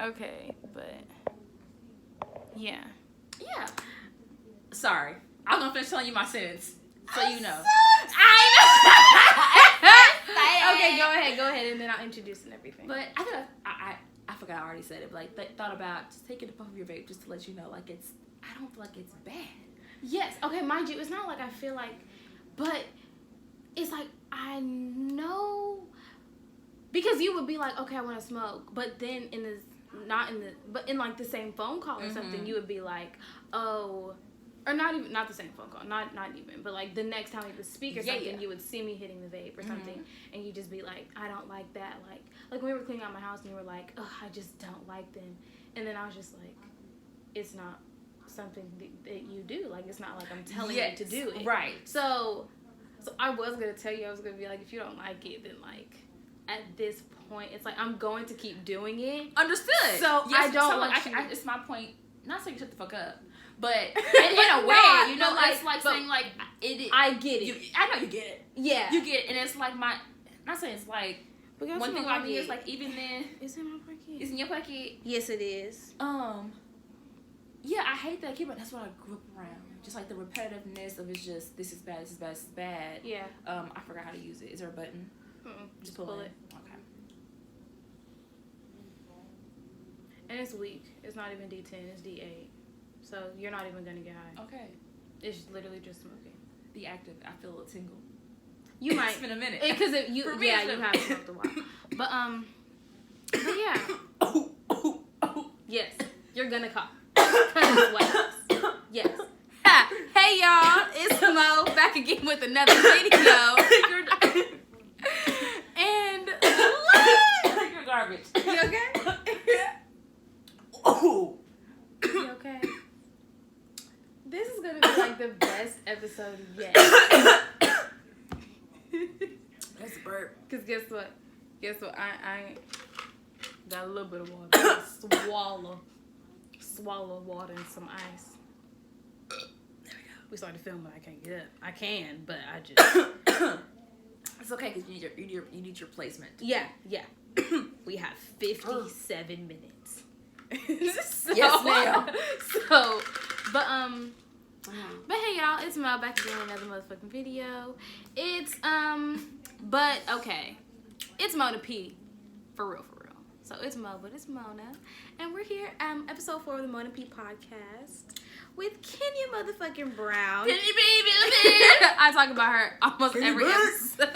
Okay, but yeah. Yeah. Sorry. I'm gonna finish telling you my sentence. So you know. Okay, go ahead, and then I'll introduce and everything. But I forgot I already said it, but like thought about just taking a puff of your vape just to let you know, like I don't feel like it's bad. Yes, okay, mind you, it's not like I feel like, but it's like I know, because you would be like, okay, I want to smoke, but then but in like the same phone call or something, you would be like, oh, or not the same phone call, not even, but like the next time we would speak or something, you would see me hitting the vape or something, and you just be like, I don't like that, like when we were cleaning out my house and you were like, oh, I just don't like them, and then I was just like, it's not something that you do, like it's not like I'm telling you to do it, right? So I was gonna tell you, I was gonna be like, if you don't like it, then like at this point, it's like I'm going to keep doing it. Understood. So yes, I don't want you. It's my point. Not saying shut the fuck up, but in a way, you know, it's like saying like it. I get it. I know you get it. Yeah, you get it, and it's like not saying it's like. One thing about me is like even then. Is it in my pocket? Is in your pocket? Yes, it is. Yeah, I hate that kid, but that's what I grew up around. Just like the repetitiveness of it's just this is bad, this is bad, this is bad. Yeah. I forgot how to use it. Is there a button? Just pull it. Okay. And it's weak. It's not even D10. It's D8. So you're not even gonna get high. Okay. It's literally just smoking. Be active. I feel a little tingle. You might. It's been a minute. Because you have smoked a while. But yeah. Yes, you're gonna cough. Yes. Hey y'all, it's Mo back again with another video. And you're garbage. You okay? Oh. You okay? This is gonna be like the best episode yet. That's a burp. Cause guess what? I got a little bit of water. Swallow water and some ice. There we go. We started filming. I can't get up. I can, but I just. It's okay because you need your placement. Yeah. We have 57 minutes. So, yes, ma'am. But hey y'all, it's Mo back again with another motherfucking video. But okay, it's Mo to P, for real. So it's Mo, but it's Mona, and we're here, episode 4 of the Mo to P podcast with Kenya motherfucking Brown. Kenya baby. I talk about her almost every episode.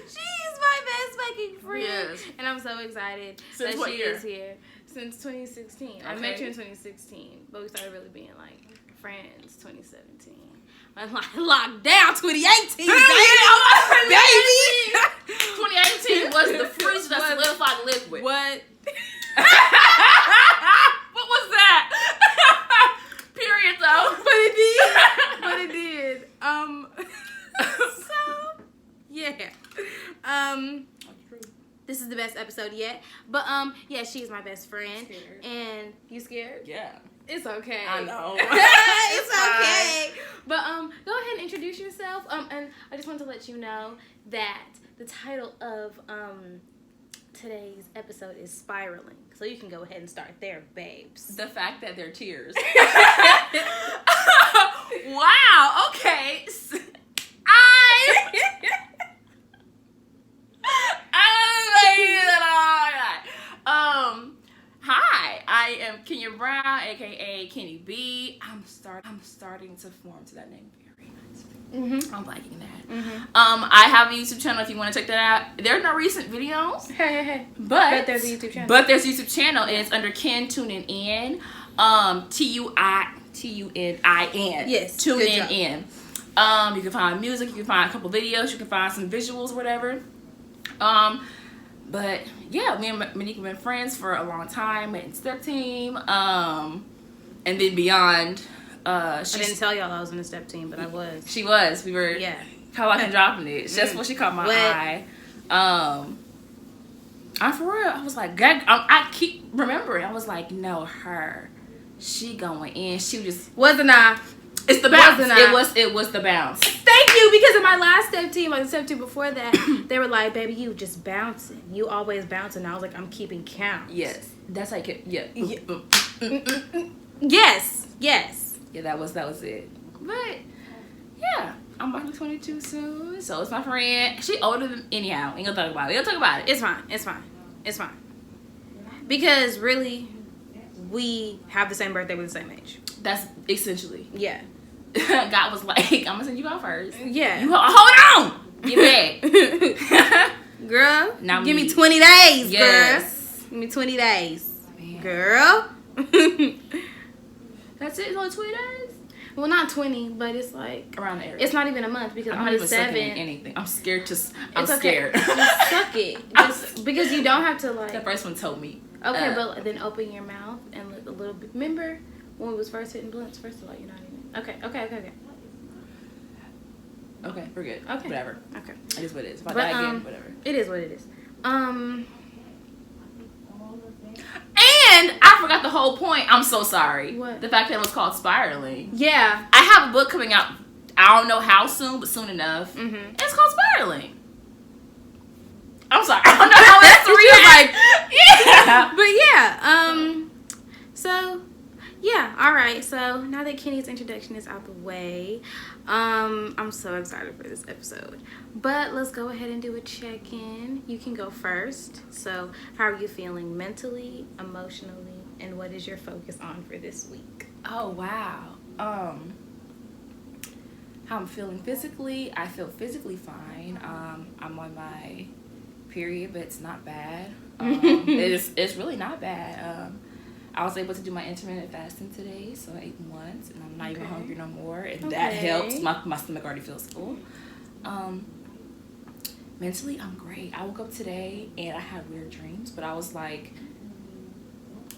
She's my best fucking friend, yes. And I'm so excited that she is here. Since 2016. Okay. I met you in 2016, but we started really being like friends 2017. I locked down 2018, baby. 2018 was the fridge that solidified liquid. What? What was that? Period, though. But it did. So yeah. This is the best episode yet. But yeah, she's my best friend. Scared. And you scared? Yeah. It's okay. I know. It's okay. But go ahead and introduce yourself. And I just want to let you know that the title of today's episode is Spiraling. So you can go ahead and start there, babes. The fact that they're tears. Wow. Okay. Hi, I am Kenya Brown, aka Kenny B. I'm starting to form to that name very nicely. I'm liking that. I have a YouTube channel if you want to check that out. There are no recent videos. Hey. But there's a YouTube channel. But there's a YouTube channel, and it's under Ken Tuning In. TUNIN. Yes. Tuning In. You can find music, you can find a couple videos, you can find some visuals, whatever. But yeah, me and Monique have been friends for a long time, met in step team, and then beyond. I didn't tell y'all I was in the step team, but I was. She was. We were kind of dropping it. That's what she caught my eye. I'm for real. I was like, I keep remembering. I was like, no, her. She going in. She was just wasn't I. It's the bounce. It was the bounce. Thank you, because in my last step team, like the step team before that, they were like, "Baby, you just bouncing. You always bouncing." And I was like, "I'm keeping count." Yes, that's how you kept. Yeah. Yes. Yeah, that was it. But yeah, I'm about to be 22 soon. So it's my friend. She older than anyhow. Ain't gonna talk about it. It's fine. Because really, we have the same birthday. We're the same age. That's essentially. Yeah. God was like, I'm gonna send you out first. Yeah. You hold on. Get back. Girl, now give me 20 days, yes. girl. Give me 20 days. Man. Girl. That's it? It's only 20 days? Well, not 20, but it's like around the area. It's not even a month because I'm on not the even 7th. sucking anything. I'm scared to. I'm It's okay. scared. Just suck it. Just because you don't have to like. The first one told me. Okay, but then open your mouth and a little bit. Remember when we was first hitting blunts? First of all, you're not even. Okay. Okay, we're good. Okay. Whatever. Okay. It is what it is. If I die again, whatever. It is what it is. And I forgot the whole point. I'm so sorry. What? The fact that it was called Spiraling. Yeah. I have a book coming out. I don't know how soon, but soon enough. Mm-hmm. And it's called Spiraling. I'm sorry. I don't know how else to react. Yeah. But yeah. So. Yeah, all right. So now that Kenny's introduction is out the way, I'm so excited for this episode. But let's go ahead and do a check-in. You can go first. So how are you feeling mentally, emotionally, and what is your focus on for this week? Oh, wow. How I'm feeling physically, I feel physically fine. I'm on my period, but it's not bad. It's really not bad. I was able to do my intermittent fasting today, so I ate once, and I'm not even hungry no more, and that helps. My stomach already feels full. Mentally, I'm great. I woke up today, and I had weird dreams, but I was like,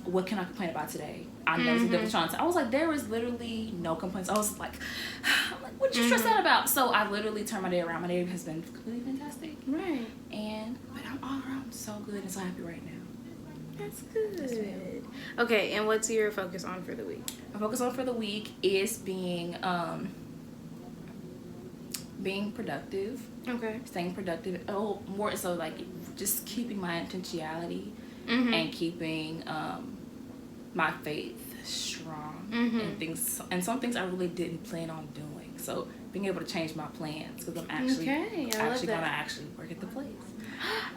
what can I complain about today? I know it's a different chance. I was like, there was literally no complaints. I was like, what you stressed out about? So I literally turned my day around. My day has been completely fantastic. Right. But I'm all around so good and so happy right now. That's good. Okay, and what's your focus on for the week? My focus on for the week is being productive. Okay. Staying productive. Oh, more so like just keeping my intentionality and keeping my faith strong and things. And some things I really didn't plan on doing. So being able to change my plans because I'm actually gonna work at the place.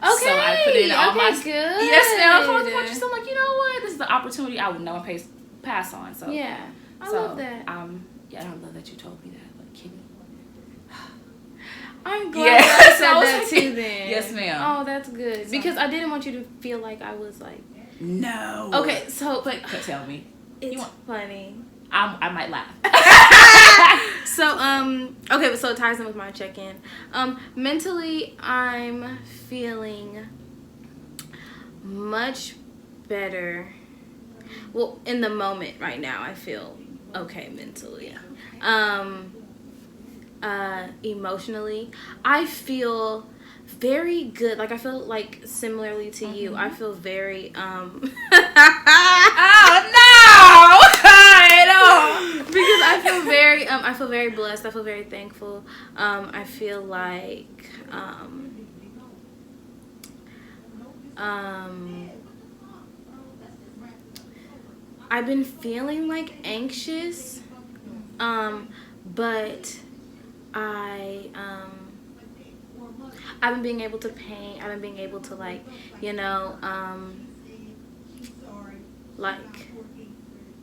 Okay. So I put in all my good. Yes, now I'm like, you know what? This is the opportunity I would never pass on. So yeah, I love that. Yeah, I love that you told me that, like Kenny. I'm glad I said that too. Then yes, ma'am. Oh, that's good because I didn't want you to feel like I was like no. Okay, so but tell me. It's funny. I might laugh. So okay, so it ties in with my check-in. Mentally, I'm feeling much better. Well, in the moment right now, I feel okay mentally. Emotionally, I feel very good. Like I feel like similarly to you, I feel very oh no. Because I feel very blessed. I feel very thankful. I feel like I've been feeling like anxious, but I've been being able to paint. I've been being able to like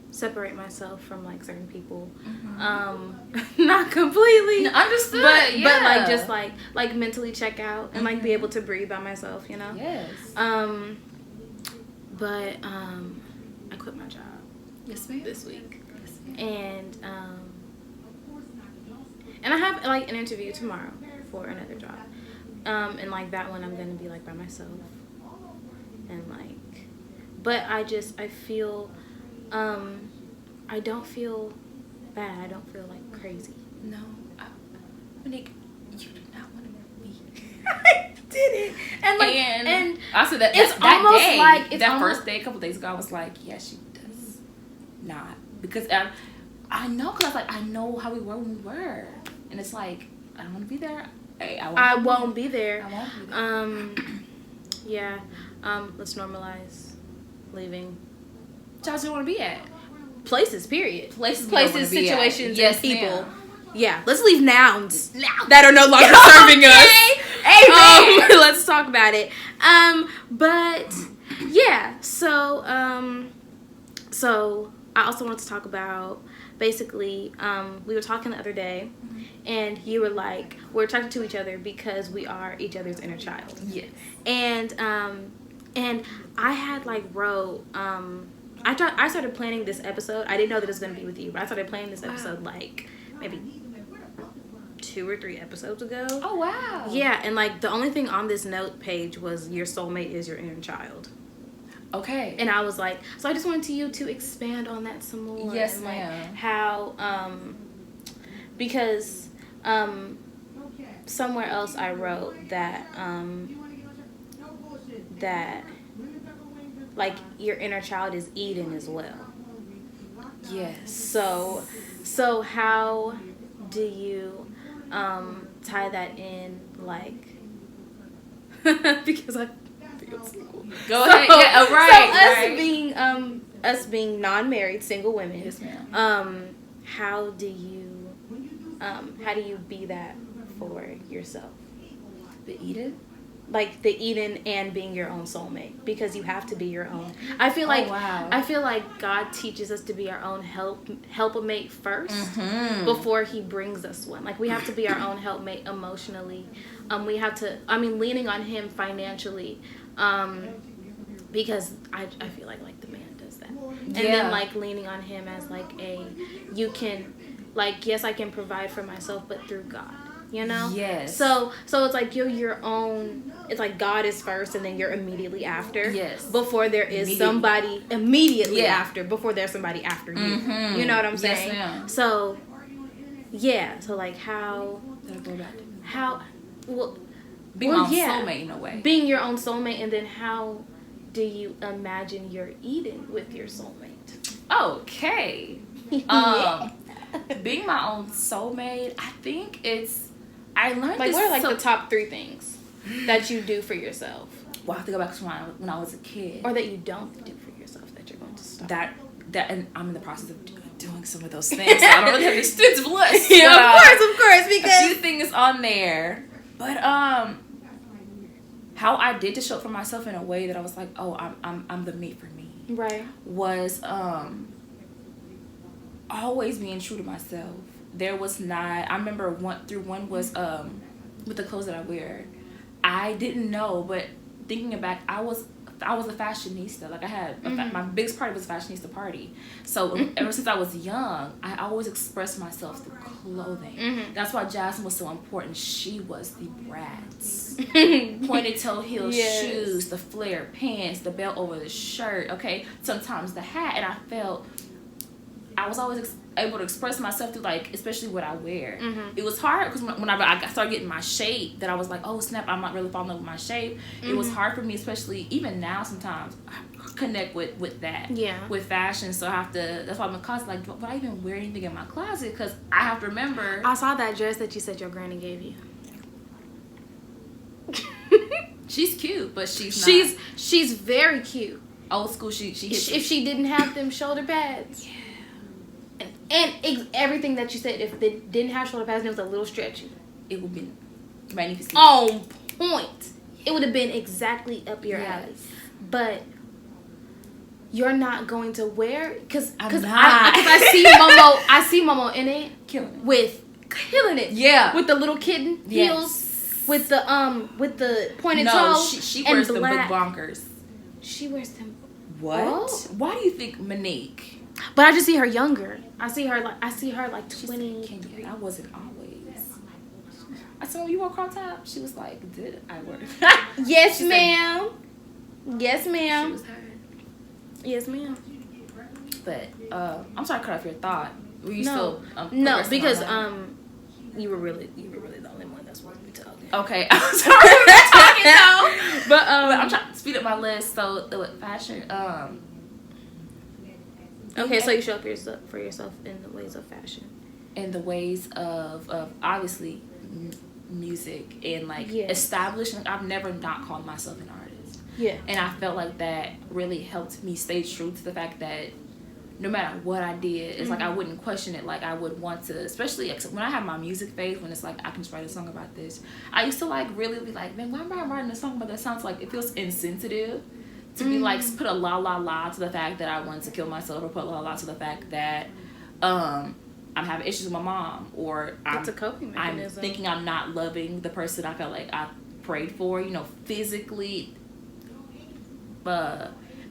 separate myself from like certain people. Not completely. No, understood. But like just like mentally check out and like be able to breathe by myself, Yes. But I quit my job. Yes, ma'am. This week. Yes, ma'am. And I have like an interview tomorrow for another job. And like that one I'm gonna be like by myself. And like but I feel I don't feel bad. I don't feel like crazy. No. Monique, you do not want to be. I did it. And like and I said that it's that almost day, like that first day, a couple days ago, I was like, yeah, she does not. Because I know, because I know how we were when we were. And it's like, I don't want to be there. Hey, I won't be there. I won't be there. Yeah. Let's normalize leaving. Jobs you want to be at? Places, period. Places, situations, yes, and people. ma'am. Yeah, let's leave nouns that are no longer serving us. Amen. Let's talk about it. But yeah, so I also wanted to talk about basically, we were talking the other day, and you were like, we're attracted to each other because we are each other's inner child. Yes. And I had wrote, I started planning this episode. I didn't know that it was going to be with you, but I started planning this episode maybe 2 or 3 episodes ago. Oh, wow. Yeah, and the only thing on this note page was your soulmate is your inner child. Okay. And I was like, so I just wanted you to expand on that some more. Yes, and ma'am. How, because somewhere else I wrote that your inner child is Eden as well. Yes. So how do you tie that in, because I feel single. Go ahead. Yeah, right. So us being non-married single women. Yes, ma'am. How do you be that for yourself? The Eden? The Eden and being your own soulmate, because you have to be your own. I feel like God teaches us to be our own helpmate first before He brings us one. We have to be our own helpmate emotionally. We have to. Leaning on Him financially, because I feel like the man does that, and then leaning on Him as you can, yes, I can provide for myself, but through God. Yes. So it's you're your own. It's God is first, and then you're immediately after. Yes. Before there is somebody immediately after. Before there's somebody after you. You know what I'm saying? Yes, ma'am. So, yeah. So how? How? Well, being my own soulmate in a way. Being your own soulmate, and then how do you imagine your Eden with your soulmate? Okay. Being my own soulmate, I think I learned this. What are the top 3 things that you do for yourself? Well, I have to go back to when I was a kid. Or that you don't do for yourself that you're going to stop. That and I'm in the process of doing some of those things. So I don't really have an extensive list. Yeah, of course, because a few things on there. But how I did to show up for myself in a way that I was like, oh, I'm the mate for me. Right. Was always being true to myself. There was not. I remember one was with the clothes that I wear. I didn't know, but thinking back, I was a fashionista. I had my biggest party was a fashionista party. So ever since I was young, I always expressed myself through clothing. That's why Jasmine was so important. She was the Bratz. Pointed toe heel shoes, the flare pants, the belt over the shirt. Okay, sometimes the hat, and I felt I was always able to express myself through especially what I wear. It was hard because whenever I started getting my shape, that I was like, oh snap, I'm not really falling in love with my shape. It was hard for me, especially even now sometimes, I connect with that. Yeah. With fashion, so I have to. That's why I'm constantly would I even wear anything in my closet? Because I have to remember. I saw that dress that you said your granny gave you. She's cute, but she's not. She's very cute. Old school. She if she didn't have them shoulder pads. Yeah. And everything that you said, if they didn't have shoulder pads and it was a little stretchy, it would be magnificent. On point. It would have been exactly up your alley. But you're not going to wear because I see Momo in it killing it. Yeah. With the little kitten heels. With the pointed toe. She wears the big bonkers. She wears them. What? Oh. Why do you think Monique? But I just see her younger. I see her like 20. I wasn't always. I said, when you wore crop top, she was like, did I wear it? Yes, ma'am. Yes, ma'am. She was her. Yes, ma'am. But I'm sorry to cut off your thought. Were you still no, because you were really the only one that's supposed to be talking. Okay, I'm sorry for talking though. But I'm trying to speed up my list. So with fashion, Okay, so you show up for yourself in the ways of fashion. In the ways of obviously music and like establishing. I've never not called myself an artist. Yeah. And I felt like that really helped me stay true to the fact that no matter what I did, it's like I wouldn't question it. Like I would want to, especially when I have my music phase, when it's like I can just write a song about this. I used to like really be like, man, why am I writing a song about that? Sounds like it feels insensitive to be like put a la to the fact that I wanted to kill myself, or put a la to the fact that I'm having issues with my mom, or it's a coping mechanism. I'm thinking I'm not loving the person I felt like I prayed for, physically,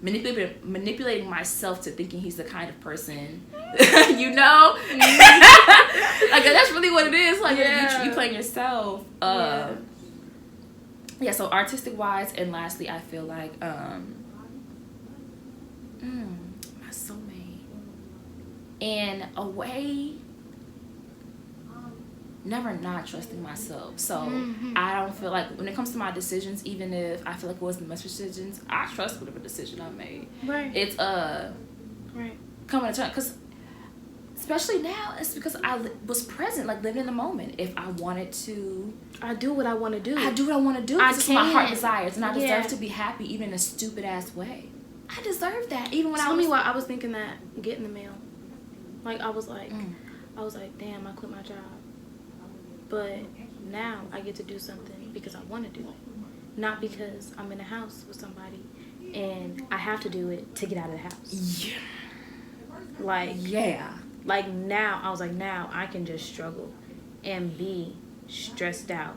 manipulating myself to thinking he's the kind of person, like that's really what it is. Like you playing yourself. So artistic wise, and lastly, I feel like my soulmate. In a way, never not trusting myself. So I don't feel like when it comes to my decisions, even if I feel like it wasn't the best decisions, I trust whatever decision I made. Right. It's coming to terms, because especially now, it's because I was present, like living in the moment. If I wanted to, I do what I want to do. I do what I want to do. It's my heart desires, and I deserve to be happy, even in a stupid ass way. I deserve that, even when Tell me why I was thinking that getting the mail. Like I was like, damn, I quit my job. But now I get to do something because I want to do it. Not because I'm in a house with somebody and I have to do it to get out of the house. Yeah. Like now, I was like, now I can just struggle and be stressed out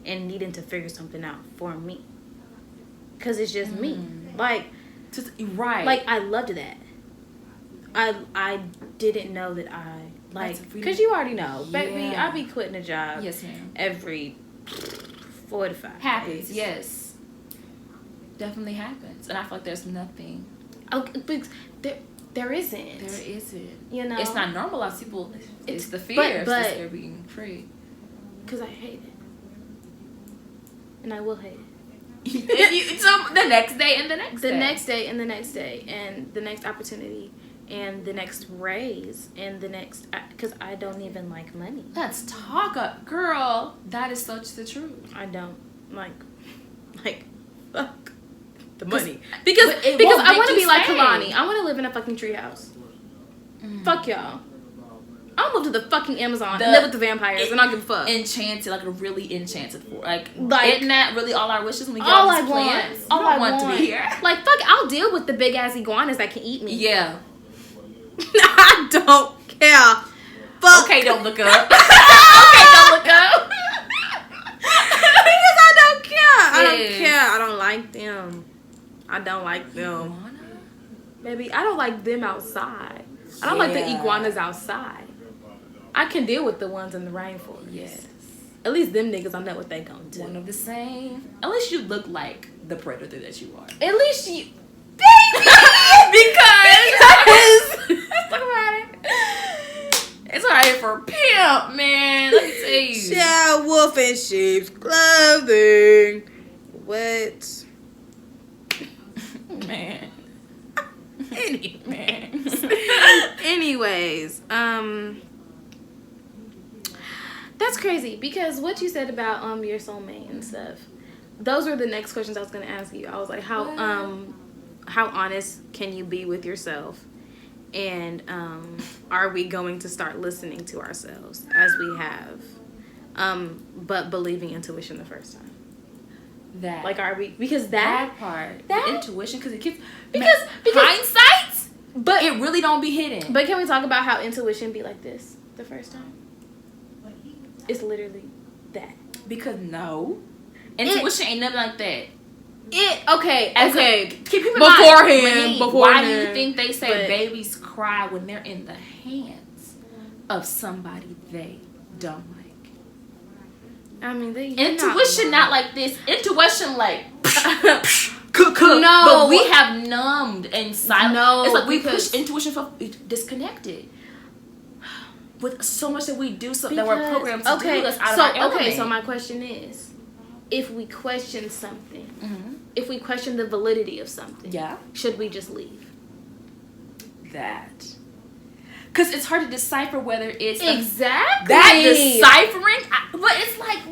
and needing to figure something out for me. Because it's just me. Like, like I loved that. I didn't know that because you already know, baby, I be quitting a job. Yes, ma'am. Every 4 to 5 happens. days. Yes, definitely happens, and I feel like there's nothing. Okay, but there isn't. There isn't. It's not normalized. People, it's the fear, but they're being free. Because I hate it, and I will hate it. So the next day and the next day. The next day and the next day and the next opportunity. And the next raise, and the next, because I don't even like money. Let's talk up, girl. That is such the truth. I don't like fuck the money because I want to be like Kalani. I want to live in a fucking treehouse. Fuck y'all. I'll move to the fucking Amazon and live with the vampires, and I don't give a fuck. Enchanted, like a really enchanted for, like isn't that really all our wishes when we get all all these I plans? Want. All I want to be here. Like fuck, I'll deal with the big ass iguanas that can eat me. Yeah. I don't care. Fuck. Okay, don't look up. Okay, don't look up. Because I don't care. I don't care. I don't like them. I don't like them. Baby, I don't like them outside. I don't like the iguanas outside. I can deal with the ones in the rainforest. Yes. At least them niggas, I know what they gonna do. One of the same. At least you look like the predator that you are. At least you... because talk about it. It's alright for pimp, man. Let me tell you. Child, wolf in sheep's clothing. What? Man. Anyways, that's crazy because what you said about your soulmate and stuff. Those were the next questions I was gonna ask you. I was like, how honest can you be with yourself? And are we going to start listening to ourselves as we have, but believing intuition the first time? That like, are we? Because that part, the intuition, because it keeps because hindsight, but it really don't be hidden. But can we talk about how intuition be like this the first time? It's literally that. Because intuition ain't nothing like that. Keep in mind. Why do you think they say babies cry when they're in the hands of somebody they don't like? I mean, intuition not like this. Intuition like no, but we have numbed and silent. No, it's like we push intuition for disconnected with so much that we do, so that we're programmed to do us out of our element. So my question is, if we question something, if we question the validity of something, should we just leave? that. Because it's hard to decipher whether it's exactly that deciphering. But it's like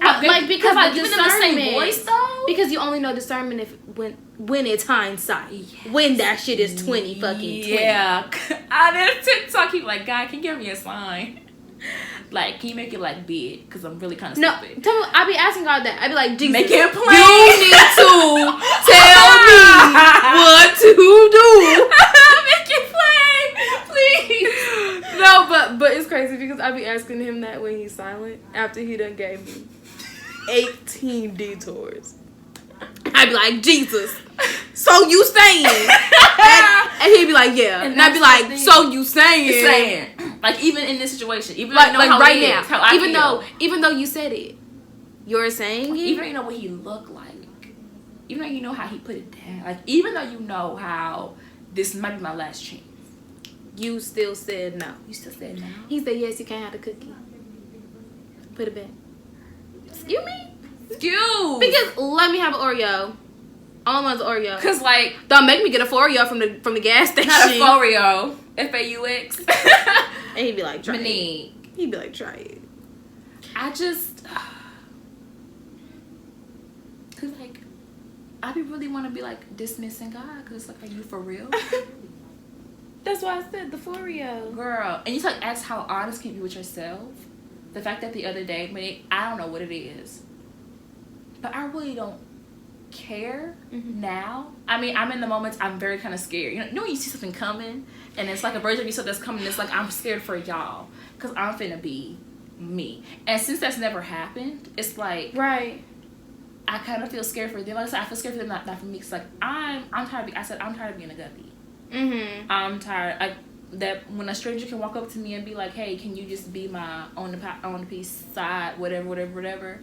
because like the even in the same discernment. voice though. Because you only know discernment when it's hindsight. Yes. When that shit is 20 fucking 20. Yeah. I did TikTok. He like, God, can you give me a sign? Like, can you make it like big? Because I'm really kind of stupid. No, I be asking God that. I be like, Jesus, make it plain. You need to tell me what to do. Make it plain, please. No, but it's crazy because I be asking him that when he's silent after he done gave me 18 detours. I be like, Jesus, so you saying? and he'd be like, yeah. And I'd be like, so you saying? Like even in this situation, even like, though I know how right he now, is, how I feel. even though you said it, you're saying it. Even though you know what he looked like, even though you know how he put it down, like even though you know how this might be my last chance, you still said no. You still said no. He said yes. You can't have the cookie. Put it back. Excuse me. Excuse. Because let me have an Oreo. All I want is Oreo. Cause like don't make me get a Foreo from the gas station. Not a Foreo. FAUX. And he'd be like, try Monique. it. He'd be like, try it. I just cause like I be really want to be like dismissing God. Cause it's like, are you for real? That's why I said the Foreo. Girl. And you like ask how honest can you be with yourself. The fact that the other day, Monique, I don't know what it is, but I really don't care now. I mean, I'm in the moments I'm very kind of scared. You know when you see something coming and it's like a version of yourself that's coming, it's like I'm scared for y'all because I'm finna be me. And since that's never happened, it's like right. I kind of feel scared for them. Like I said, I feel scared for them, not for me. It's like I'm tired of I'm tired of being a guppy. I'm tired. That when a stranger can walk up to me and be like, hey, can you just be my on the piece side, whatever.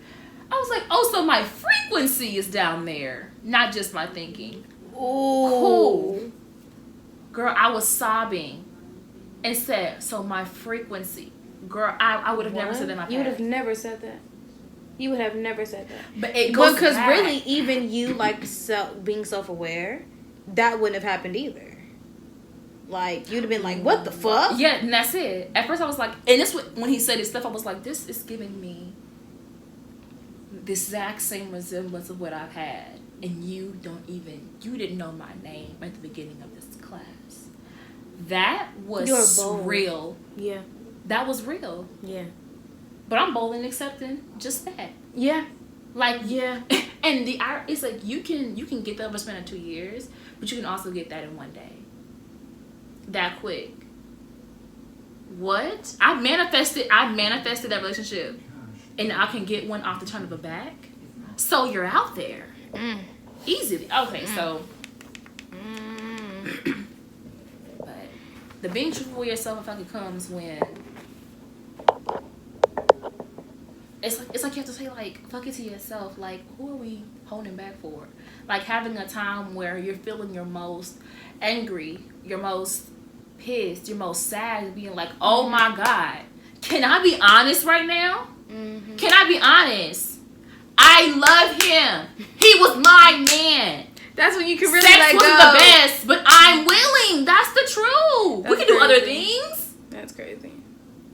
I was like, oh, so my frequency is down there, not just my thinking. Ooh. Cool. Girl, I was sobbing and said, so my frequency. Girl, I would have never said that in my past. You would have never said that. You would have never said that. But it goes because back. really, even you like being self-aware, that wouldn't have happened either. Like, you'd have been like, what the fuck? Yeah, and that's it. At first I was like, and this when he said his stuff, I was like, this is giving me the exact same resemblance of what I've had. And you didn't know my name at the beginning of this class. That was real. Yeah. That was real. Yeah. But I'm bold in accepting just that. Yeah. Like, yeah. And it's like, you can get the overspend in 2 years, but you can also get that in 1 day. That quick. What? I manifested that relationship, and I can get one off the turn of a back. So you're out there. Easily. Okay, so but the being truthful with yourself, I feel like it comes when it's like you have to say, like, fuck it to yourself. Like, who are we holding back for? Like, having a time where you're feeling your most angry, your most pissed, your most sad, and being like, oh my God, can I be honest right now? Can I be honest? I love him. He was my man. That's when you can really Sex let go. was the best, but I'm willing. That's the truth. That's we can do other crazy. things. That's crazy.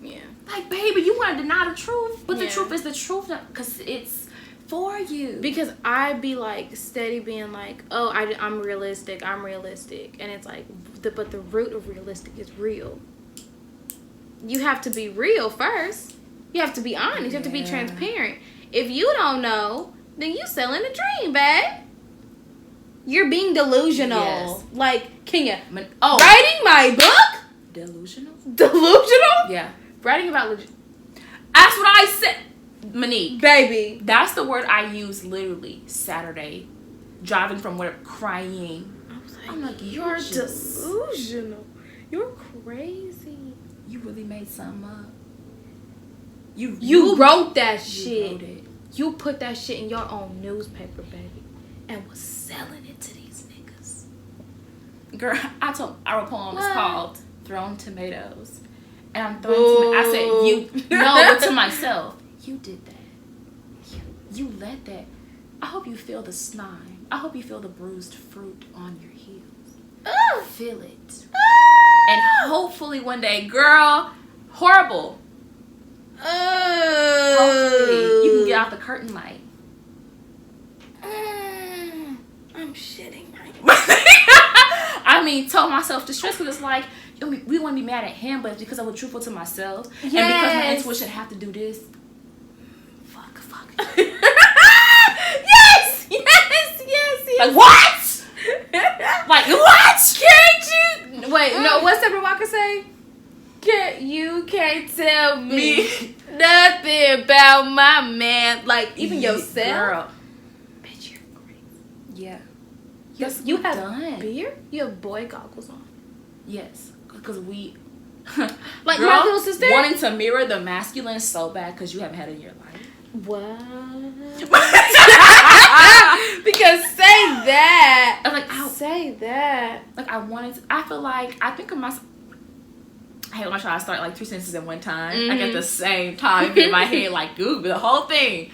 Yeah. Like, baby, you want to deny the truth, but the Yeah. truth is the truth because it's for you. Because I be like steady being like, oh, I'm realistic, and it's like, but the root of realistic is real. You have to be real first. You have to be honest. You have to be transparent. If you don't know, then you selling a dream, babe. You're being delusional. Yes. Like, Kenya, writing my book? Delusional? Yeah. Writing about That's what I said. Monique. Baby. That's the word I used literally Saturday. Driving from work, crying. I'm like, you're delusional. You're crazy. You really made something up. You wrote that shit. Wrote it. You put that shit in your own newspaper, baby, and was selling it to these niggas. Girl, I wrote a poem. It's called "Thrown Tomatoes," and I'm throwing. I said, "You no," but to myself, you did that. You let that. I hope you feel the slime. I hope you feel the bruised fruit on your heels. Feel it. And hopefully one day, girl, horrible. Hopefully you can get out the curtain light. I'm shitting right now. I mean, told myself to stress because it's like, we want to be mad at him, but it's because I was truthful to myself. Yes. And because my intuition have to do this. Fuck. Yes. Like, what? Like, what? Can't you? Wait, no, what's Deborah Walker say? You can't tell me nothing about my man. Like, even yourself. Girl. Bitch, you're great. Yeah. You have beer? You have boy goggles on. Yes. Because we... like, girl, my little sister? Wanting to mirror the masculine so bad because you haven't had it in your life. What? Because say that. I'm like, say that. Like, I feel like, I think of myself... I hate when I try to start like 2 sentences at one time. Mm-hmm. Like at the same time in my head, like, ooh, the whole thing.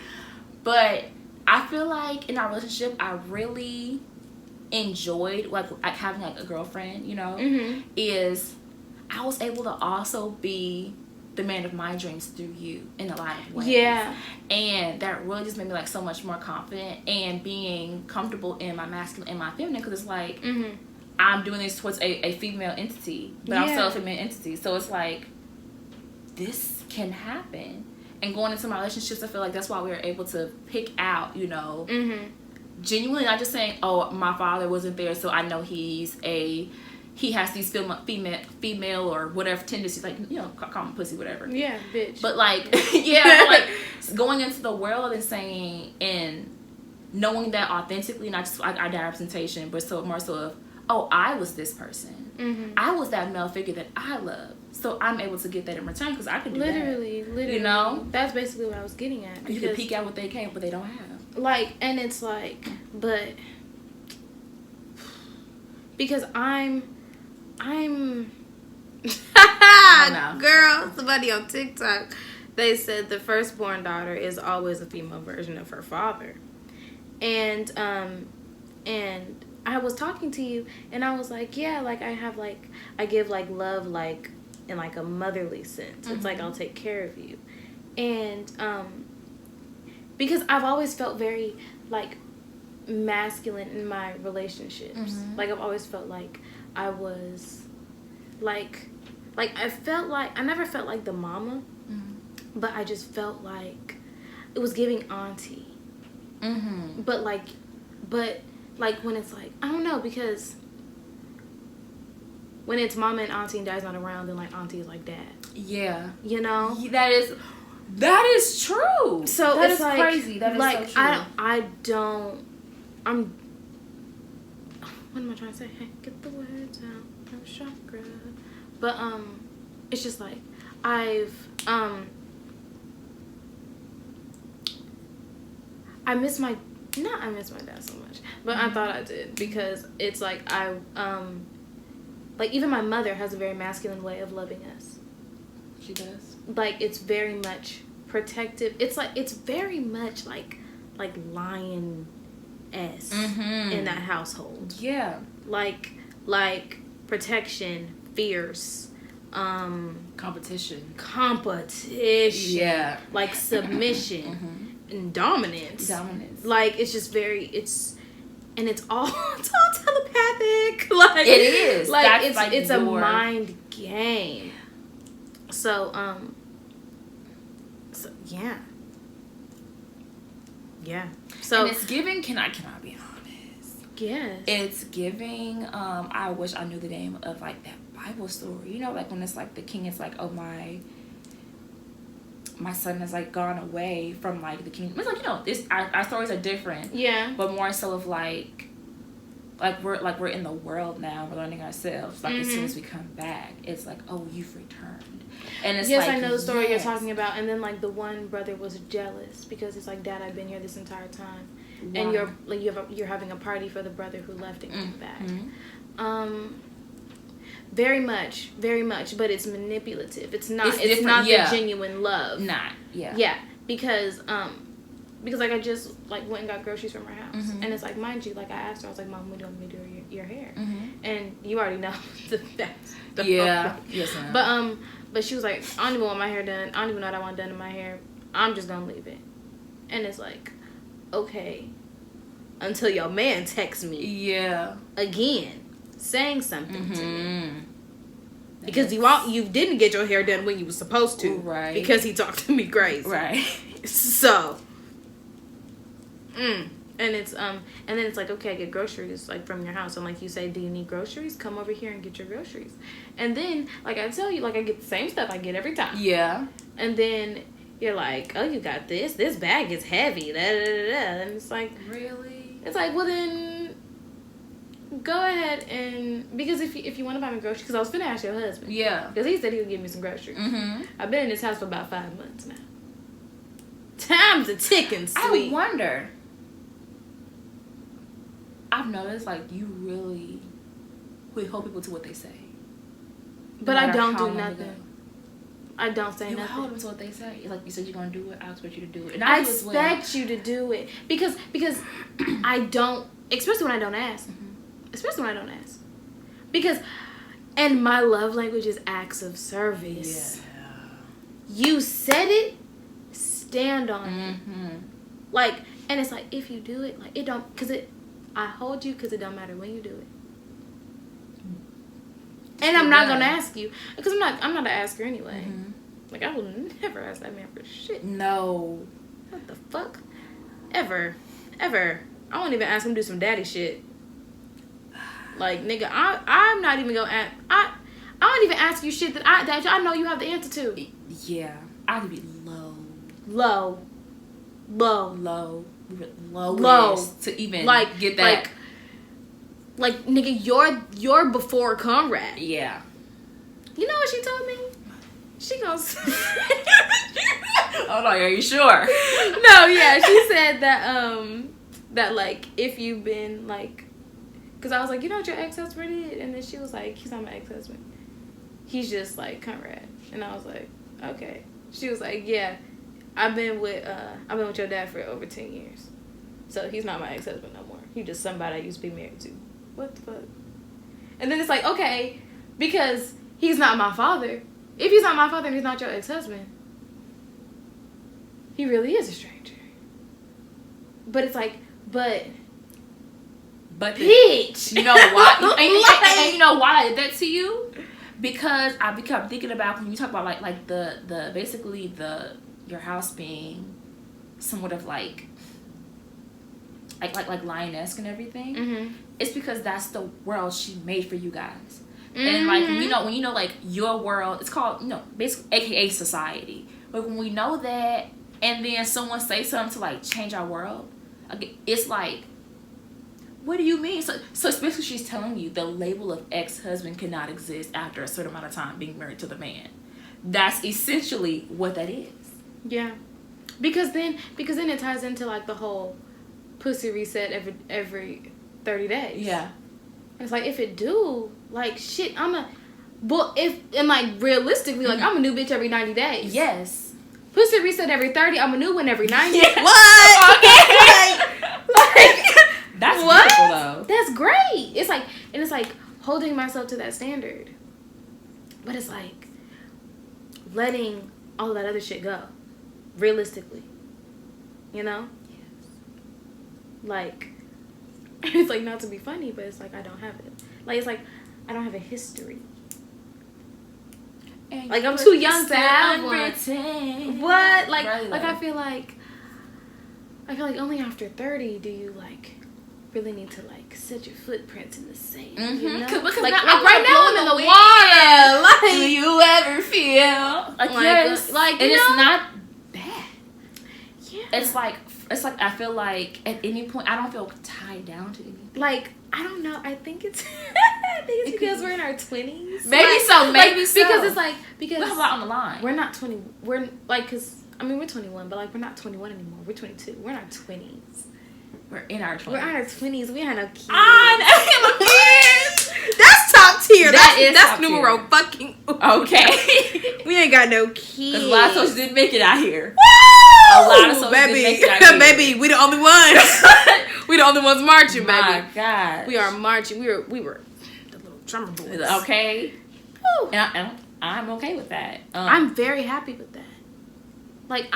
But I feel like in our relationship, I really enjoyed like having like a girlfriend, you know, is I was able to also be the man of my dreams through you in a lot of ways. Yeah. And that really just made me like so much more confident and being comfortable in my masculine and my feminine, because it's like I'm doing this towards a female entity, but I'm still a feminine entity. So it's like, this can happen. And going into my relationships, I feel like that's why we were able to pick out, you know, genuinely, not just saying, oh, my father wasn't there, so I know he has these female or whatever tendencies, like, you know, call him pussy, whatever. Yeah, bitch. But like, yeah, like going into the world and saying, and knowing that authentically, not just like our representation, but so more so of, oh, I was this person. I was that male figure that I love. So I'm able to get that in return because I could do literally, that. You know? That's basically what I was getting at. You can peek out what they can, but they don't have. Like, and it's like, but because I'm girl, somebody on TikTok, they said the firstborn daughter is always a female version of her father. And I was talking to you and I was like, yeah, like I give like love like in like a motherly sense. It's like I'll take care of you. And because I've always felt very like masculine in my relationships. Like I've always felt like I was like I felt like I never felt like the mama, but I just felt like it was giving auntie. But when it's like, I don't know, because when it's mama and auntie and dad's not around, then like auntie is like dad. Yeah. You know? That is true. So that it's is like, crazy. That is so true. What am I trying to say? Hey, get the words out. No chakra. But it's just like I miss my dad so much, but I thought I did, because it's like like even my mother has a very masculine way of loving us. She does. Like it's very much protective. It's like it's very much like lion-esque in that household. Yeah. Like protection, fierce, competition. Yeah. Like submission. And dominance. Like it's just very and it's all telepathic. Like it is. Like that's it's a mind game. So yeah. Yeah. So and it's giving, can I be honest? Yes. It's giving, I wish I knew the name of like that Bible story. You know, like when it's like the king is like, oh my son has like gone away from like the kingdom. It's like, you know, our stories are different. Yeah. But more so of like we're in the world now. We're learning ourselves. Like as soon as we come back, it's like, oh, you've returned. And it's yes, like, I know the story you're talking about. And then like the one brother was jealous because it's like, Dad, I've been here this entire time, and you're having a party for the brother who left and came back. Very much, but it's manipulative. It's not the genuine love. Yeah, because because like I just like went and got groceries from her house, Mm-hmm. and it's like, mind you, like I asked her, I was like, Mom, when do you want me to do your hair? Mm-hmm. And you already know that's the Yeah. fuck. Yes, ma'am. But she was like, I don't even want my hair done. I don't even know what I want done in my hair. I'm just gonna leave it. And it's like, okay, until your man texts me. Yeah. Again, saying something to me. Mm-hmm. Because you didn't get your hair done when you were supposed to. Right. Because he talked to me crazy. Right. So. And it's and then it's like, okay, I get groceries like from your house. And like you say, do you need groceries? Come over here and get your groceries. And then like I tell you, like I get the same stuff I get every time. Yeah. And then you're like, oh, you got this. This bag is heavy. Da, da, da, da. And it's like, really? It's like, well then, go ahead and because if you want to buy me groceries, because I was finna ask your husband. Yeah. Because he said he would give me some groceries. Mm-hmm. I've been in this house for about 5 months now. Time's a ticking, sweet. I wonder. I've noticed, like, you really hold people to what they say. But No I matter don't how do long nothing. ago. I don't say You nothing. hold them to what they say. Like you said, you're gonna do it. I expect you to do it. And I do as well. expect you to do it because I don't, especially when I don't ask. Mm-hmm. Especially when I don't ask. Because, and my love language is acts of service. Yeah. You said it, stand on it. Mm-hmm. Like, and it's like, if you do it, like, it don't, because I hold you because it don't matter when you do it. And I'm not going to ask you, because I'm not an asker anyway. Mm-hmm. Like, I will never ask that man for shit. No. What the fuck? Ever. I won't even ask him to do some daddy shit. Like, nigga, I'm not even going to ask, I don't even ask you shit that I know you have the answer to. Yeah. I'd be Low. to even like, get that. Like, nigga, you're before Conrad. Yeah. You know what she told me? She goes. Oh no, are you sure? No, yeah, she said that like if you've been like, because I was like, you know what your ex-husband did, and then she was like, he's not my ex-husband. He's just like Conrad, and I was like, okay. She was like, yeah, I've been with your dad for over 10 years, so he's not my ex-husband no more. He's just somebody I used to be married to. What the fuck? And then it's like, okay, because he's not my father. If he's not my father and he's not your ex-husband, he really is a stranger. But it's like, but bitch. You know why? And you know why I did that to you? Because I become thinking about when you talk about like the basically your house being somewhat of like lioness and everything. Mm-hmm. It's because that's the world she made for you guys. Mm-hmm. And like when you know like your world, it's called basically AKA society. But when we know that, and then someone say something to like change our world, it's like, what do you mean? So especially she's telling you the label of ex-husband cannot exist after a certain amount of time being married to the man. That's essentially what that is. Yeah, because then it ties into like the whole pussy reset every 30 days. Yeah. And it's like, if it do, like, shit, realistically, like, I'm a new bitch every 90 days. Yes. Pussy reset every 30, I'm a new one every 90. Yeah. What? Okay. like, that's what? beautiful, though. That's great. It's like holding myself to that standard. But it's like letting all of that other shit go. Realistically. You know? Like, it's like, not to be funny, but it's like I don't have it. Like, it's like I don't have a history. And like, I'm too young to have one. What? Like, really like I feel like only after 30 do you like really need to like set your footprints in the sand. Mm-hmm. You know? Because like right now I'm in the water. Like, do you ever feel like yes? Like, and it's not bad. Yeah. It's like I feel like at any point I don't feel tied down to anything. Like, I don't know. I think it's because we're in our 20s. Maybe so. Because it's like we have a lot on the line. We're not 20. We're like, because I mean we're 21, but like we're not 21 anymore. We're 22. We're in our 20s. We're in our 20s. We're in our 20s. We had no kids. I have kids. That's top tier. That's top numero tier. fucking Okay. We ain't got no kids. Because a lot of folks didn't make it out here. Woo! a lot of social baby, good baby, we the only ones. We the only ones marching, baby. My God, we are marching. We were the little drummer boys. Okay, and I'm okay with that. I'm very happy with that. Like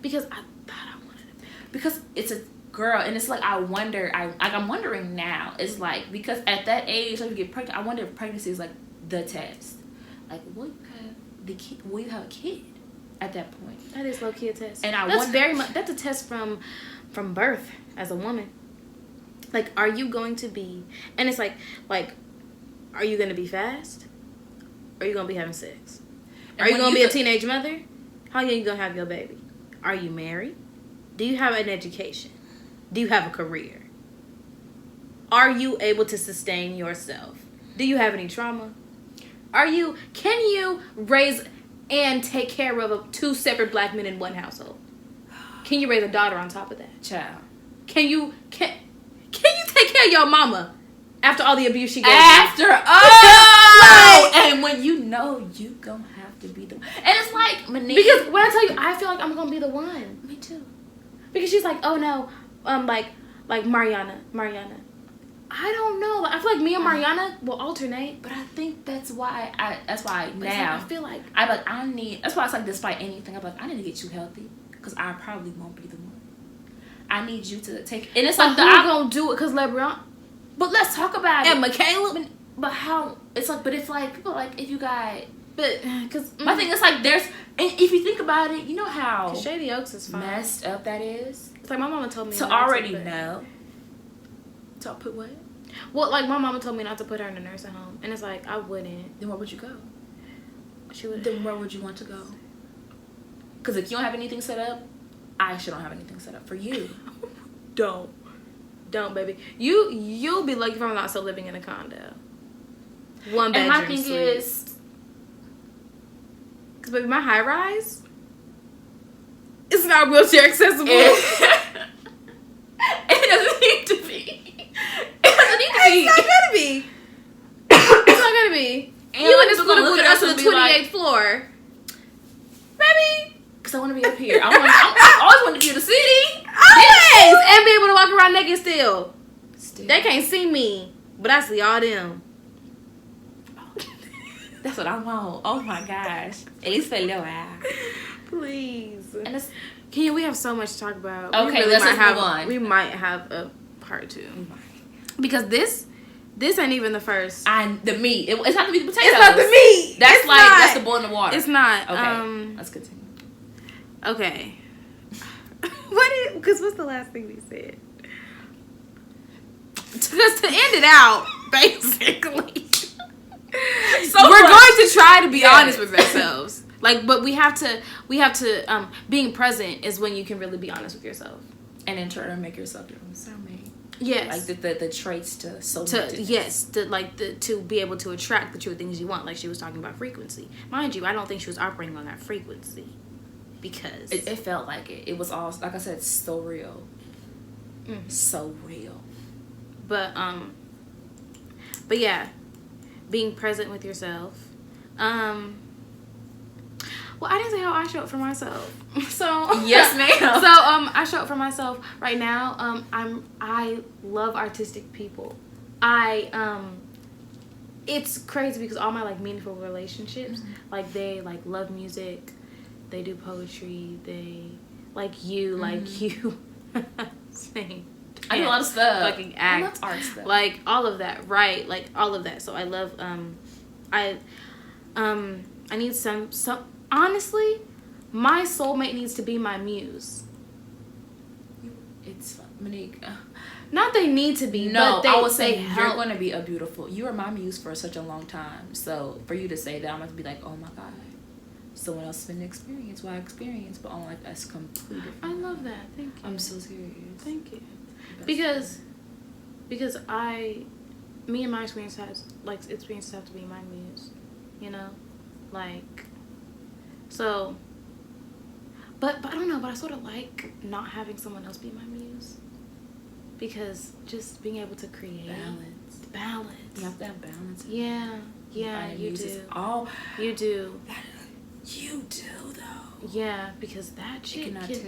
because I thought I wanted it because it's a girl, and it's like I'm wondering now. It's like because at that age, like you get pregnant, I wonder if pregnancy is like the test. Like, will you have a kid at that point? That is low key a test, and that's very much that's a test from birth as a woman. Like, are you going to be? And it's like, are you going to be fast? Or are you going to be having sex? Are you going to be a teenage mother? How are you going to have your baby? Are you married? Do you have an education? Do you have a career? Are you able to sustain yourself? Do you have any trauma? Can you raise and take care of 2 separate black men in one household? Can you raise a daughter on top of that? Child. Can you take care of your mama after all the abuse she gave you? And when you know you gonna have to be the one. And it's like, Monique. Because when I tell you, I feel like I'm gonna be the one. Me too. Because she's like, oh no, like Mariana. I don't know. I feel like me and Mariana will alternate. But I think that's why now. I feel like I need. That's why it's like despite anything, I'm like I need to get you healthy because I probably won't be the one. I need you to take. And it's like I'm gonna do it because LeBron. But let's talk about it. And Michaela. But how? It's like, but if like people like if you got. But because my thing is like there's. And if you think about it, you know how Shady Oaks is fine. Messed up that is. It's like my mama told me to already know. To put what? Well, like my mama told me not to put her in a nursing home, and it's like I wouldn't. Then where would you go? She would. Then where would you want to go? Because if you don't have anything set up, I should don't have anything set up for you. Don't, baby. You'll be lucky if I'm not still living in a condo. One bedroom. And my thing is, because baby, my high rise, it's not wheelchair accessible. It doesn't need to be. It's not gonna be. It's not gonna be. And you and this little look at us on the 28th floor, baby. Because I want to be up here. I always want to be in the city. Always, and be able to walk around naked still. They can't see me, but I see all them. That's what I want. Oh my gosh. At least for a little while. Please. And we have so much to talk about. Okay, let's move on. We might have a part 2. Because this ain't even the first. The meat. It's not the meat, the potatoes. It's not the meat. That's the boil in the water. It's not. Okay. Let's continue. Okay. What's the last thing we said? Because to end it out, basically. So we're going to try to be honest with ourselves. But we have to being present is when you can really be honest with yourself. And then try to make yourself your own soulmate. Yes. Like the traits to to be able to attract the true things you want. Like she was talking about frequency. Mind you, I don't think she was operating on that frequency. Because it felt like it. It was all, like I said, so real. Mm-hmm. So real. But yeah, being present with yourself. Well, I didn't say how I show up for myself. So yes, ma'am. So I show up for myself right now. I love artistic people. It's crazy because all my meaningful relationships, mm-hmm. They love music. They do poetry. They you sing. I do a lot of stuff. Fucking act. I love art stuff. All of that, right? All of that. So I love. I need some. Honestly, my soulmate needs to be my muse. It's Monique. Not they need to be. No, but I would say you're going to be you are my muse for such a long time. So for you to say that, I'm going to be like, oh my God. Someone else been experience what I experienced, but on that's completely different. I love that. Thank you. I'm so serious. Thank you. Because me and my experience experiences have to be my muse, so. But I don't know. But I sort of like not having someone else be my muse, because just being able to create balance. You have to have balance. Yeah, you do. You do. You do though. Yeah, because that shit cannot tell.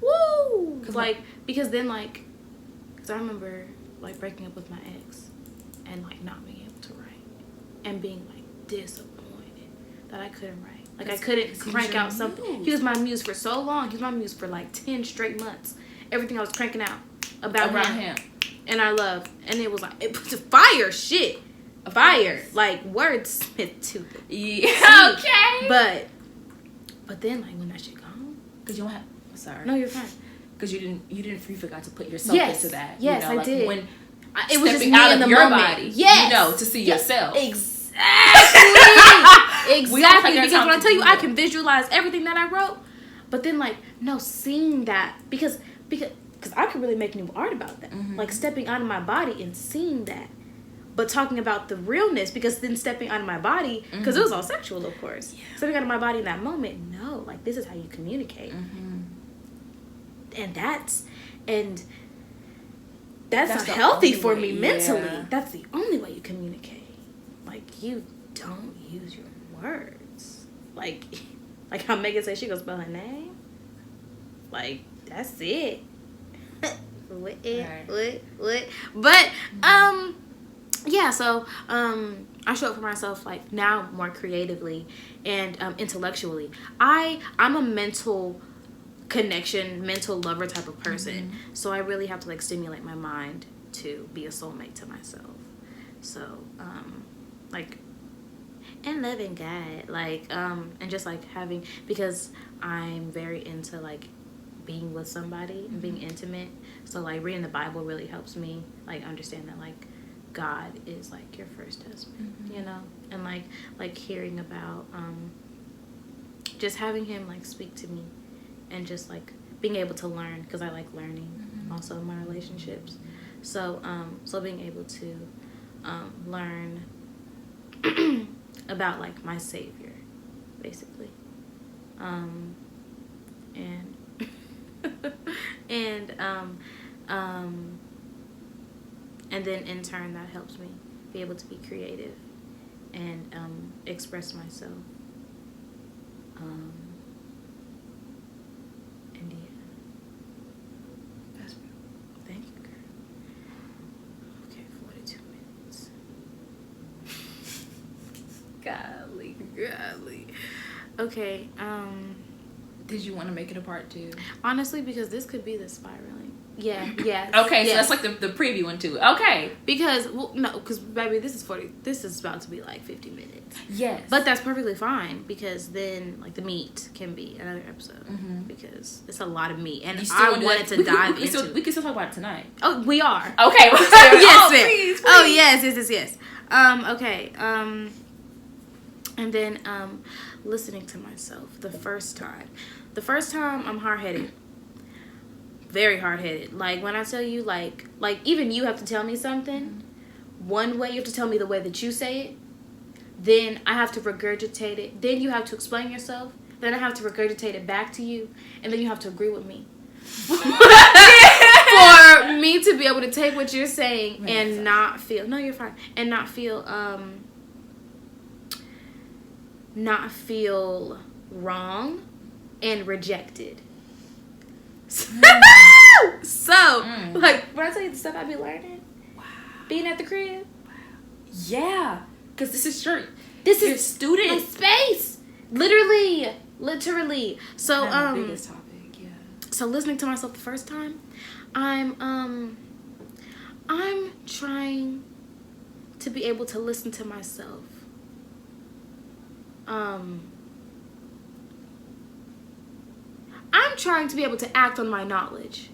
Woo! Like, because then, like, because I remember, like, breaking up with my ex and, like, not being able to write and being, like, disappointed that I couldn't write. Like, I couldn't crank out something. He was my muse for so long. He was my muse for, like, 10 straight months. Everything I was cranking out about him. And I love. And it was, like, it was fire shit. Fire. Like, wordsmith to the Yeah, okay. But then, like, when that shit gone. Because you don't have... Sorry. No, you're fine. Because you forgot to put yourself into that. Yes, you know, I did. When it was just me out in of the your moment. body, yes. you know, to see yourself. Exactly. Exactly. Because when I tell you, I can visualize everything that I wrote. But then, like, no, seeing that. Because I could really make new art about that. Mm-hmm. Like, stepping out of my body and seeing that. But talking about the realness, because then stepping out of my body, because it was all sexual, of course. Yeah. Stepping out of my body in that moment, no, like, this is how you communicate. Mm-hmm. And that's not healthy for me mentally. Yeah. That's the only way you communicate. Like, you don't use your words. Like how Megan said she gonna spell her name. Like, that's it. What? But, yeah, so I show up for myself, like, now more creatively and intellectually. I'm a mental lover type of person. Mm-hmm. So I really have to, like, stimulate my mind to be a soulmate to myself. So, like, and loving God, like, and just, like, having, because I'm very into, like, being with somebody and being intimate. So, like, reading the Bible really helps me, like, understand that, like, God is, like, your first husband, you know? And, like hearing about, just having him, like, speak to me and just, like, being able to learn, because I like learning also in my relationships. So, so being able to learn about, like, my Savior, basically. And and then in turn that helps me be able to be creative and express myself. And yeah. That's beautiful. Thank you, girl. Okay, 42 minutes. Golly. Okay, Did you want to make it a part 2? Honestly, because this could be the spiraling. Yeah. Okay, so that's like the preview one too. Okay. Because, well, no, because, baby, this is about to be like 50 minutes. Yes. But that's perfectly fine, because then, like, the meat can be another episode. Mm-hmm. Because it's a lot of meat. And I wanted to dive into. We can still talk about it tonight. Oh, we are. Okay. Yes, ma'am. Please. Oh, yes. Okay. And then, listening to myself the first time. The first time, I'm hard-headed. Very hard-headed. Like, when I tell you, like even you have to tell me something, one way you have to tell me the way that you say it, then I have to regurgitate it, then you have to explain yourself, then I have to regurgitate it back to you, and then you have to agree with me. For me to be able to take what you're saying and not feel, no, you're fine, and not feel wrong and rejected. So, like, when I tell you the stuff I be learning, being at the crib, yeah, because this is your student my space, literally. So, the biggest topic, yeah. So listening to myself the first time, I'm trying to be able to listen to myself. I'm trying to be able to act on my knowledge.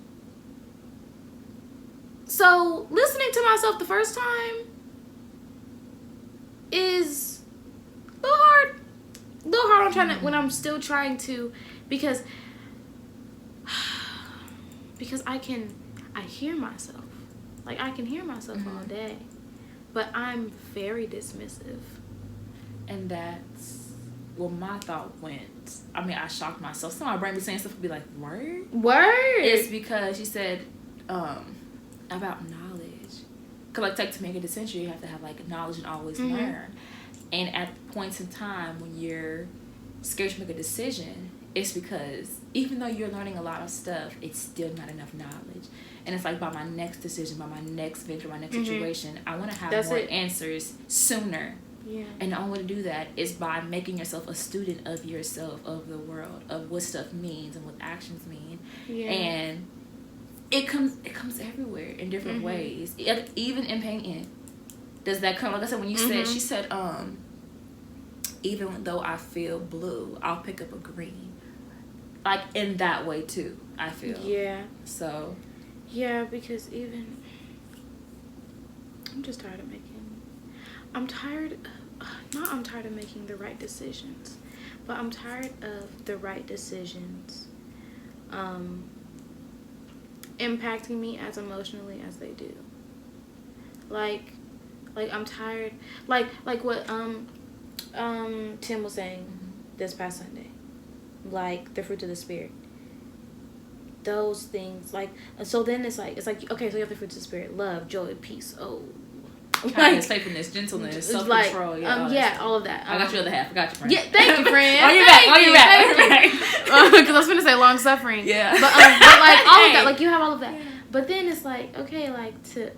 So, listening to myself the first time is a little hard. When I'm still trying to, because I hear myself. Like, I can hear myself all day. But I'm very dismissive. And that's... Well, my thought went... I mean, I shocked myself. Some of my brain be saying stuff would be like, word? It's because you said about knowledge. Because, like, to make a decision, you have to have, like, knowledge and always learn. And at points in time when you're scared to make a decision it's because even though you're learning a lot of stuff, it's still not enough knowledge. And it's like by my next decision, by my next venture, my next situation, I want to have more answers sooner. Yeah. And the only way to do that is by making yourself a student of yourself, of the world, of what stuff means and what actions mean. Yeah. And it comes everywhere in different ways. Even in painting. Does that come? Like I said, when you said, she said, even though I feel blue, I'll pick up a green. Like in that way too, I feel. Yeah. So. Yeah, because I'm just tired of I'm tired of making the right decisions, but I'm tired of the right decisions impacting me as emotionally as they do. Like I'm tired, like what Tim was saying this past Sunday, like the fruit of the spirit. Those things, like, so then it's like okay, so you have the fruits of the spirit: love, joy, peace. Kindness, faithfulness, gentleness, self-control. All of that. I got your other half. I got you, friend. Yeah, thank you, friend. On your back. Because I was gonna say long suffering. Yeah. But like all of that, like you have all of that. Yeah. But then it's like, okay, like to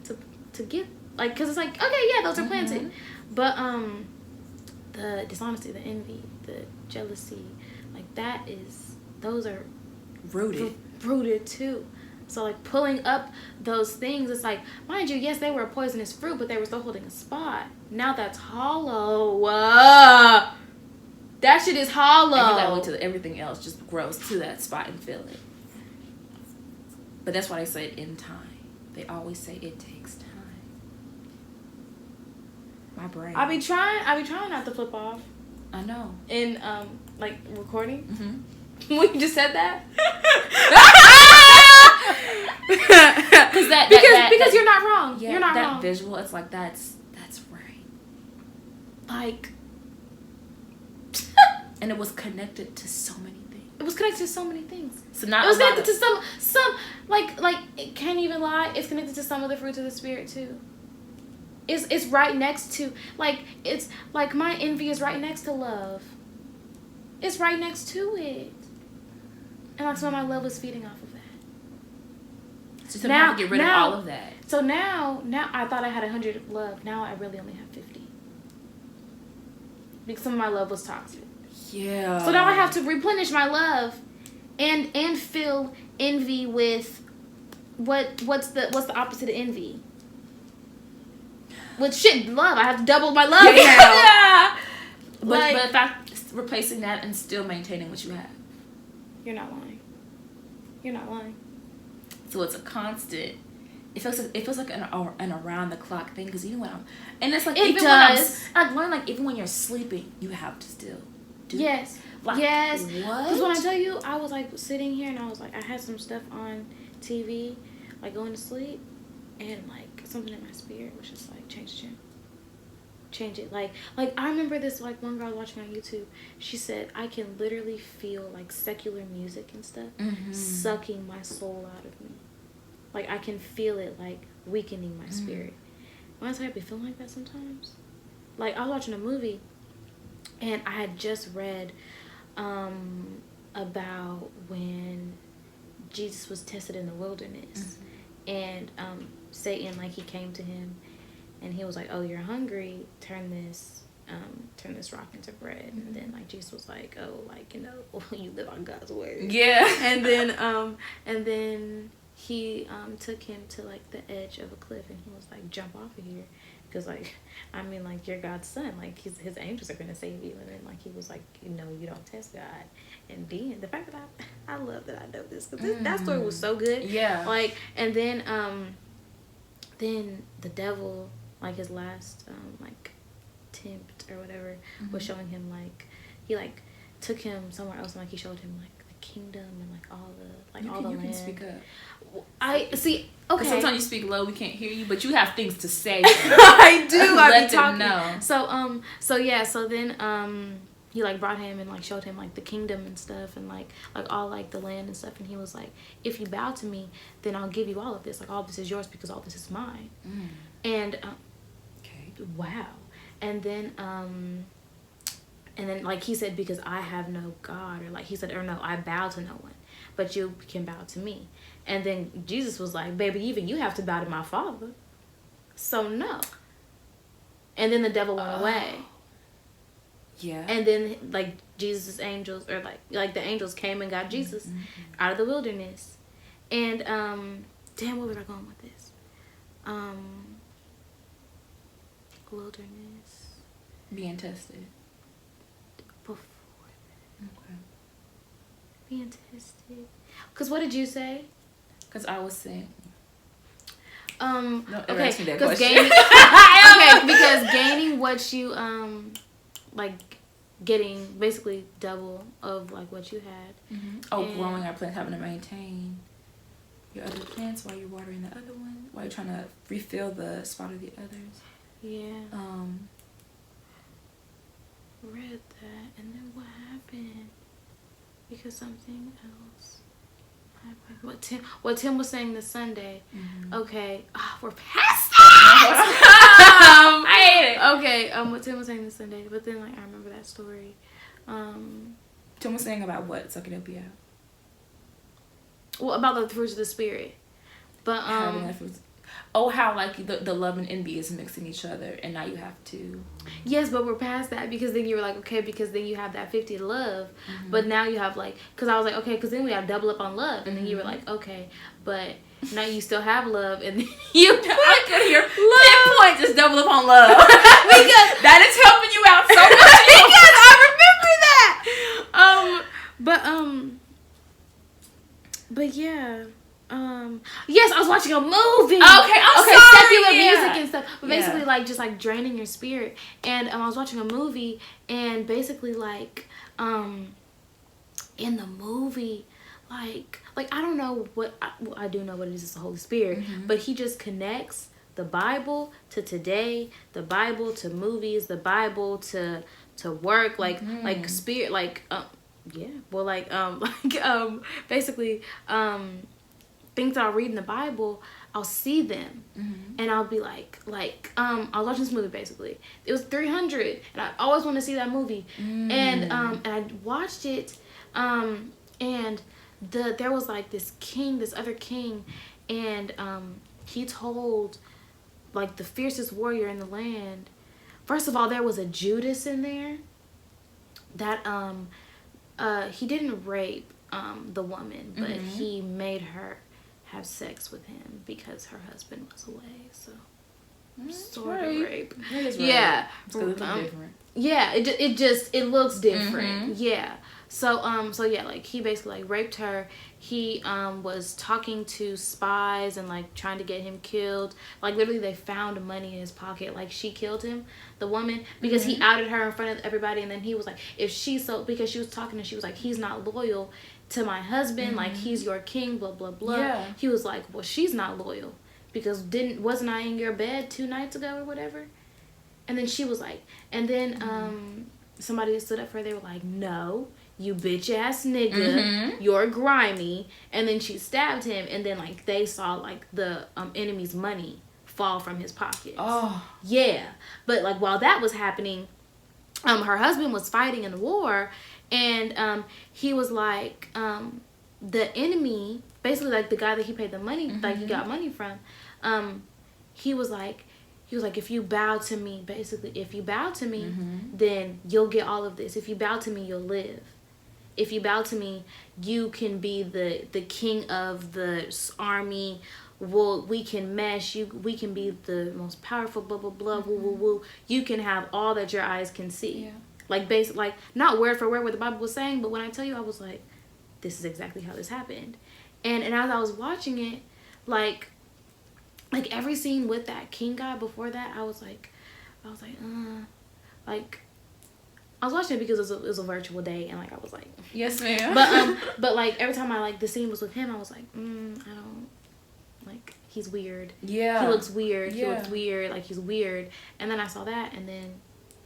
get, like, because it's like, okay, yeah, those are planted. But the dishonesty, the envy, the jealousy, like those are rooted too. So like pulling up those things, it's like, mind you, yes, they were a poisonous fruit, but they were still holding a spot. Now that's hollow. That shit is hollow. And you gotta wait till everything else just grows to that spot and fill it. But that's why they say it in time. They always say it takes time. My brain. I be trying not to flip off. I know. In like recording. When you just said that. because you're not wrong. Yeah, you're not that wrong. Visual, it's like that's right. Like, and it was connected to so many things. It was connected to so many things. So not it was connected to some like it can't even lie. It's connected to some of the fruits of the spirit too. It's right next to, like, it's like my envy is right next to love. It's right next to it. And that's why my love was feeding off of that. So now have to get rid of all of that. So now I thought I had 100 of love. Now I really only have 50. Because some of my love was toxic. Yeah. So now I have to replenish my love and fill envy with what's the opposite of envy? With love. I have to double my love now. Yeah. But in fact, replacing that and still maintaining what you have. You're not lying. You're not lying. So it's a constant. It feels like an around the clock thing, because you know what and it's like it does. I've learned, like, even when you're sleeping, you have to still do yes. Like, yes. What? Because when I tell you, I was like sitting here and I was like, I had some stuff on TV, like going to sleep, and like something in my spirit was just like, change it. Like I remember this, like, one girl I was watching on YouTube, she said, I can literally feel like secular music and stuff sucking my soul out of me. Like I can feel it like weakening my spirit. When I tell you, I be feeling like that sometimes. Like I was watching a movie and I had just read about when Jesus was tested in the wilderness, and Satan, like, he came to him and he was like, oh, you're hungry, turn this rock into bread. And then, like, Jesus was like, oh, like, you know, you live on God's word. Yeah. And then he took him to, like, the edge of a cliff, and he was like, jump off of here, because, like, I mean, like, you're God's son, like, his angels are going to save you. And then, like, he was like, you know, you don't test God. And then the fact that I love that I know this, because that story was so good. Yeah. Like, and then the devil, like, his last like tempt or whatever, was showing him, like, he, like, took him somewhere else, and, like, he showed him, like, the kingdom and, like, all the land. You can speak up. I see. Okay. Sometimes you speak low, we can't hear you, but you have things to say. I do. Let them know. So then he, like, brought him and, like, showed him, like, the kingdom and stuff, and like all, like, the land and stuff, and he was like, if you bow to me, then I'll give you all of this. Like, all of this is yours because all this is mine. And okay. Wow. And then And then, like, he said, because I have no God, or like he said, or no, I bow to no one, but you can bow to me. And then Jesus was like, baby, even you have to bow to my Father. So no. And then the devil went away. Yeah. And then, like, Jesus' angels, or like the angels came and got Jesus out of the wilderness. And damn, where was I going with this? Wilderness. Being tested. Before that. Okay. Being tested. Because what did you say? Because I was saying. Okay, ask me that because question. because gaining what you like, getting basically double of like what you had. Growing our plants, having to maintain your other plants while you're watering the other one, while you're trying to refill the spot of the others. Yeah. Read that, and then what happened? Because something else happened. What Tim was saying this Sunday. Okay, we're past that. I hate it. Okay, what Tim was saying this Sunday, but then like I remember that story. Tim was saying about what? Suck it up, yeah. Well, about the fruits of the spirit, but having that fruits. Oh, how like the love and envy is mixing each other, and now you have to. Yes, but we're past that, because then you were like, okay, because then you have that 50 love, but now you have like, because I was like, okay, because then we have double up on love, and then you were like, okay, but now you still have love, and then you I could hear pinpoint just double up on love because that is helping you out so much. Because I remember that. But yeah. Yes, I was watching a movie. Okay, I'm sorry. Secular music and stuff, but basically like just like draining your spirit. And I was watching a movie, and basically like in the movie, like I don't know what I do know what it is. It's the Holy Spirit, but he just connects the Bible to today, the Bible to movies, the Bible to work, like spirit, like yeah, well basically things I'll read in the Bible, I'll see them, and I'll be like I was watching this movie, basically it was 300, and I always want to see that movie, and I watched it, and there was like this other king, and he told like the fiercest warrior in the land. First of all, there was a Judas in there that he didn't rape the woman, but he made her have sex with him because her husband was away. So sort of rape. Yeah. It's a little different. Yeah, it looks different. Yeah. So yeah, like he basically like raped her. He was talking to spies and like trying to get him killed. Like literally they found money in his pocket. Like she killed him, the woman, because he outed her in front of everybody, and then he was like, because she was talking and she was like, he's not loyal to my husband, like he's your king, blah blah blah. Yeah. He was like, well, she's not loyal because wasn't I in your bed 2 nights ago or whatever? And then she was like, and then somebody stood up for her. They were like, no, you bitch ass nigga, you're grimy. And then she stabbed him, and then like they saw like the enemy's money fall from his pockets. Oh yeah. But like while that was happening, her husband was fighting in the war, and he was like, the enemy, basically like the guy that he paid the money, like he got money from, he was like, if you bow to me, basically, if you bow to me, then you'll get all of this. If you bow to me, you'll live. If you bow to me, you can be the king of the army. We can mesh. We can be the most powerful. Blah blah blah. Woo woo woo. You can have all that your eyes can see. Yeah. Like not word for word what the Bible was saying, but when I tell you, I was like, this is exactly how this happened. And as I was watching it, like every scene with that king guy before that, I was like, I was watching it because it was a virtual day, and like I was like, yes ma'am. But like every time the scene was with him, I was like, I don't, like, he's weird. Yeah. He looks weird. Yeah. He looks weird. Like he's weird. And then I saw that, and then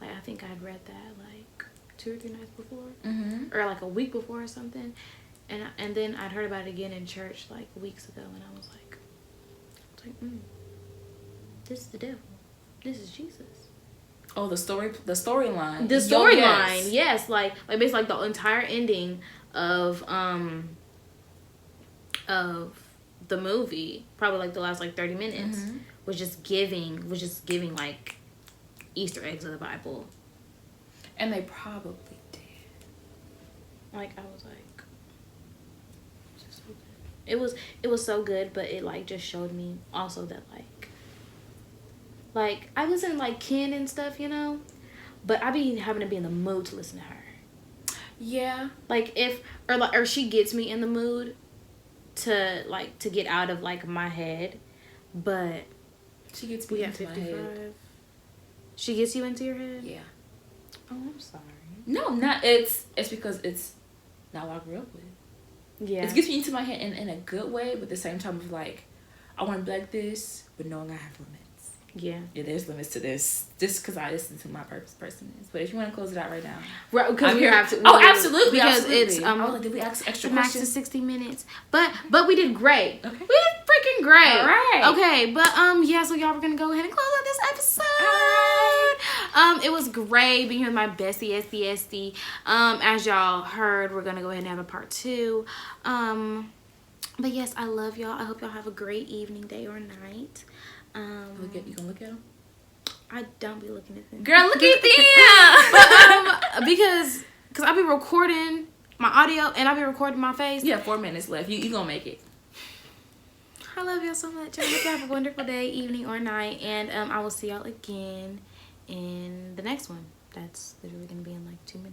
like I think I had read that like 2 or 3 nights before, or like a week before or something, and then I'd heard about it again in church like weeks ago, and I was like, this is the devil. This is Jesus. Oh, the storyline. The storyline, yes, like basically like the entire ending of the movie, probably like the last like 30 minutes, was just giving like Easter eggs of the Bible. And they probably did. Like I was like, just so good. It was so good, but it like just showed me also that like I listen to like Ken and stuff, you know, but I be having to be in the mood to listen to her. Yeah. Like or she gets me in the mood to get out of like my head, but she gets me into 55. My head. She gets you into your head? Yeah. Oh, I'm sorry. No, not it's because it's not what I grew up with. Yeah. It gets me into my head in a good way, but at the same time of like I want to be like this, but knowing I have limits. Yeah, there's limits to this. Just because I listen to my person is. But if you want to close it out right now, right? Because we have to. Oh, absolutely. Because absolutely. It's did we ask extra questions? Max is 60 minutes, but we did great. Okay, we did freaking great. All right. Okay, but yeah. So y'all, we're gonna go ahead and close out this episode. All right. It was great being with my bestie, SD. As y'all heard, we're gonna go ahead and have a part 2. But yes, I love y'all. I hope y'all have a great evening, day, or night. You gonna look at them? I don't be looking at them. Girl, look at them. But, because I'll be recording my audio and I'll be recording my face. You have 4 minutes left. You gonna make it. I love y'all so much. I hope y'all have a wonderful day, evening, or night. And I will see y'all again in the next one. That's literally gonna be in like 2 minutes.